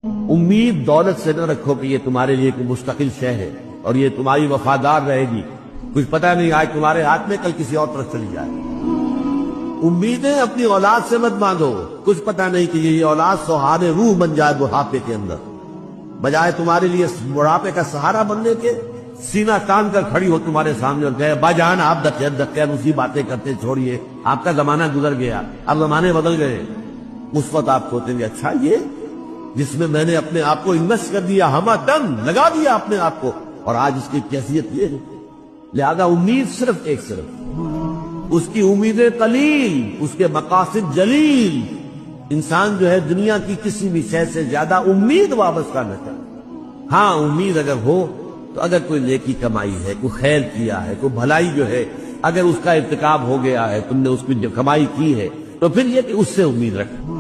امید دولت سے نہ رکھو کہ یہ تمہارے لیے کوئی مستقل شے ہے اور یہ تمہاری وفادار رہے گی. کچھ پتہ نہیں آج تمہارے ہاتھ میں کل کسی اور طرف چلی جائے. امیدیں اپنی اولاد سے مت باندھو. کچھ پتہ نہیں کہ یہ اولاد سہارے روح بن جائے بڑھاپے کے اندر. بجائے تمہارے لیے بڑھاپے کا سہارا بننے کے سینہ تان کر کھڑی ہو تمہارے سامنے اور کہے با جان آپ دکین اسی باتیں کرتے چھوڑیے, آپ کا زمانہ گزر گیا, اب زمانے بدل گئے. اس وقت آپ سوچیں گے اچھا یہ جس میں میں نے اپنے آپ کو انویسٹ کر دیا, ہما دم لگا دیا اپنے آپ کو, اور آج اس کی کیفیت یہ ہے. لہذا امید صرف اس کی امیدیں قلیل, اس کے مقاصد جلیل. انسان جو ہے دنیا کی کسی بھی شے سے زیادہ امید وابستہ نہ کرے. ہاں امید اگر ہو تو اگر کوئی نیکی کمائی ہے, کوئی خیر کیا ہے, کوئی بھلائی جو ہے اگر اس کا ارتکاب ہو گیا ہے, تم نے اس کی جو کمائی کی ہے, تو پھر یہ کہ اس سے امید رکھو.